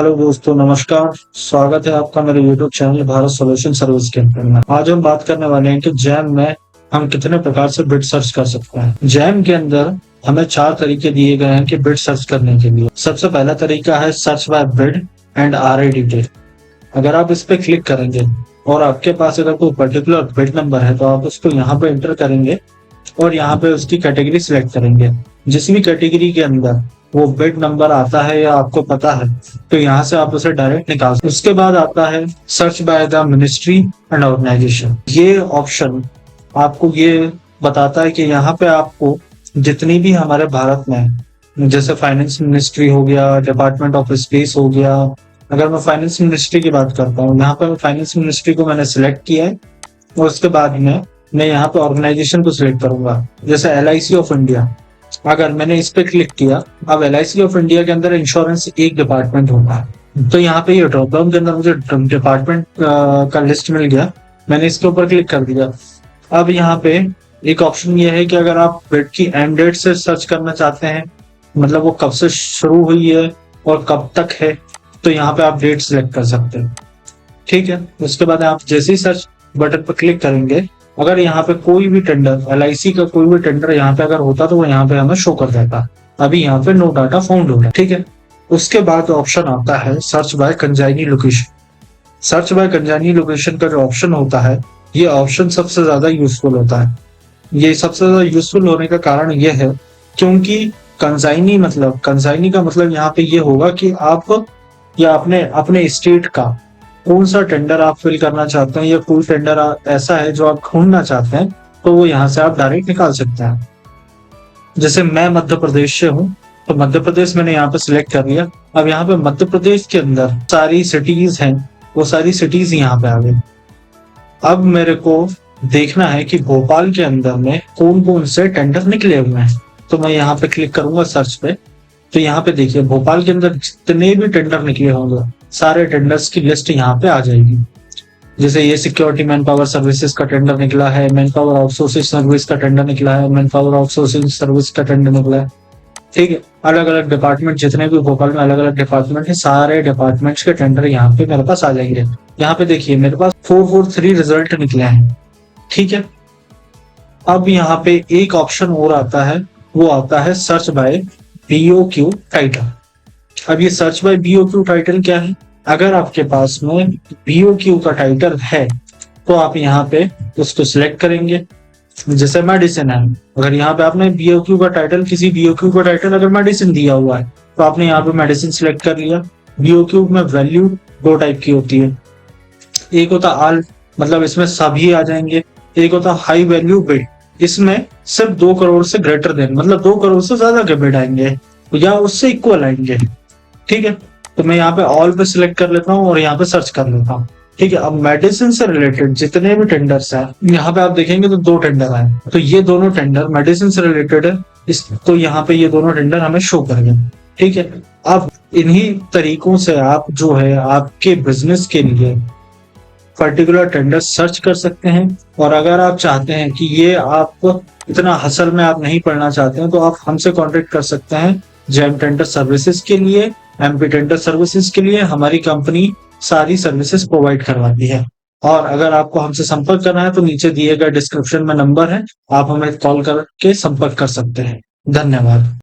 Hello दोस्तों, नमस्कार। स्वागत है आपका मेरे YouTube channel Bharat solution service के अंदर में। आज हम बात करने वाले हैं कि जैम में हम कितने प्रकार से बिड सर्च कर सकते हैं। जैम के अंदर हमें 4 तरीके दिए गए हैं कि बिड सर्च करने के लिए। सबसे पहला तरीका है search by bid and RA detail. अगर आप इस पे क्लिक करेंगे और आपके पास अगर कोई पर्टिकुलर बिड नंबर है तो आप उसको यहाँ पे एंटर करेंगे और यहाँ पे उसकी कैटेगरी सिलेक्ट करेंगे। जिस भी कैटेगरी के अंदर वो बिड नंबर आता है या आपको पता है तो यहाँ से आप उसे डायरेक्ट निकाल सकते। उसके बाद आता है search by the ministry and organization. ये ऑप्शन आपको ये बताता है कि यहाँ पे आपको जितनी भी हमारे भारत में जैसे फाइनेंस मिनिस्ट्री हो गया, डिपार्टमेंट ऑफ स्पेस हो गया। अगर मैं फाइनेंस मिनिस्ट्री की बात करता हूँ, यहाँ पे फाइनेंस मिनिस्ट्री को मैंने सिलेक्ट किया है और उसके बाद में मैं यहाँ पे ऑर्गेनाइजेशन को सिलेक्ट करूंगा। जैसे LIC ऑफ इंडिया, अगर मैंने इस पे क्लिक किया, अब LIC ऑफ इंडिया के अंदर इंश्योरेंस एक डिपार्टमेंट होता है, तो यहाँ पे ये ड्रॉप डाउन के अंदर मुझे डिपार्टमेंट का लिस्ट मिल गया। मैंने इसके ऊपर क्लिक कर दिया। अब यहाँ पे एक ऑप्शन ये है कि अगर आप बिड की एंड डेट से सर्च करना चाहते हैं, मतलब वो कब से शुरू हुई है और कब तक है, तो यहाँ पे आप डेट सिलेक्ट कर सकते हैं। ठीक है, उसके बाद आप जैसे ही सर्च बटन पर क्लिक करेंगे, अगर यहाँ पे कोई भी टेंडर, LIC का कोई भी टेंडर यहाँ पे अगर होता तो वो यहाँ पे हमें शो कर देता। अभी यहाँ पे नो डाटा फाउंड हो रहा है। ठीक है, उसके बाद ऑप्शन आता है search bye consignee location. Search by consignee location का जो ऑप्शन होता है, ये ऑप्शन सबसे ज्यादा यूजफुल होता है। ये सबसे ज्यादा यूजफुल होने का कारण ये है क्योंकि कंजाइनी का मतलब यहाँ पे ये होगा कि आप या अपने स्टेट का कौन सा टेंडर आप फिल करना चाहते हैं या कोई टेंडर ऐसा है जो आप ढूंढना चाहते हैं, तो वो यहाँ से आप डायरेक्ट निकाल सकते हैं। जैसे मैं मध्य प्रदेश से हूँ, तो मध्य प्रदेश मैंने यहाँ पे सिलेक्ट कर लिया। अब यहाँ पे मध्य प्रदेश के अंदर सारी सिटीज हैं, वो सारी सिटीज यहाँ पे आ गई। अब मेरे को देखना है कि भोपाल के अंदर में कौन कौन से टेंडर निकले हुए हैं, तो मैं यहाँ पे क्लिक करूंगा सर्च पे। तो यहाँ पे देखिए भोपाल के अंदर जितने भी टेंडर निकले होंगे, सारे टेंडर्स की लिस्ट यहाँ पे आ जाएगी। जैसे ये सिक्योरिटी मैन पावर सर्विसेज का टेंडर निकला है, मैन पावर आउटसोर्सिंग सर्विस का टेंडर निकला है, मैन पावर आउटसोर्सिंग सर्विस का टेंडर निकला है। ठीक है, अलग अलग डिपार्टमेंट, जितने भी भोपाल में अलग अलग डिपार्टमेंट है, सारे डिपार्टमेंट्स के टेंडर यहाँ पे मेरे पास आ जाएंगे। यहाँ पे देखिए मेरे पास 443 रिजल्ट निकले हैं। ठीक है, अब यहाँ पे एक ऑप्शन और आता है, वो आता है सर्च बाय BOQ टाइटल। अब ये सर्च बाय BOQ टाइटल क्या है? अगर आपके पास में BOQ का टाइटल है तो आप यहाँ पे उसको सिलेक्ट करेंगे। जैसे मेडिसिन है, अगर यहाँ पे आपने BOQ का टाइटल, किसी BOQ का टाइटल अगर मेडिसिन दिया हुआ है तो आपने यहाँ पे मेडिसिन सिलेक्ट कर लिया। BOQ में वैल्यू 2 टाइप की होती है, एक होता आल, मतलब इसमें सभी आ जाएंगे। एक होता हाई वैल्यू बिड, इसमें सिर्फ 2 करोड़ से ग्रेटर देन, मतलब 2 करोड़ से ज्यादा के बिड आएंगे या उससे इक्वल आएंगे। ठीक है, तो मैं यहाँ पे ऑल पे सिलेक्ट कर लेता हूँ और यहाँ पे सर्च कर लेता हूँ। ठीक है, अब मेडिसिन से रिलेटेड जितने भी टेंडर्स हैं, यहाँ पे आप देखेंगे तो 2 टेंडर आए, तो ये दोनों टेंडर मेडिसिन से रिलेटेड है, तो यहाँ पे ये दोनों टेंडर हमें शो करेंगे। ठीक है, अब इन्हीं तरीकों से आप जो है आपके बिजनेस के लिए पर्टिकुलर टेंडर सर्च कर सकते हैं। और अगर आप चाहते हैं कि ये आपको इतना हसल में आप नहीं पढ़ना चाहते हैं, तो आप हमसे कांटेक्ट कर सकते हैं। जैम टेंडर सर्विसेज के लिए, MP टेंडर सर्विसेज के लिए हमारी कंपनी सारी सर्विसेज प्रोवाइड करवाती है। और अगर आपको हमसे संपर्क करना है तो नीचे दिए गए डिस्क्रिप्शन में नंबर है, आप हमें कॉल करके संपर्क कर सकते हैं। धन्यवाद।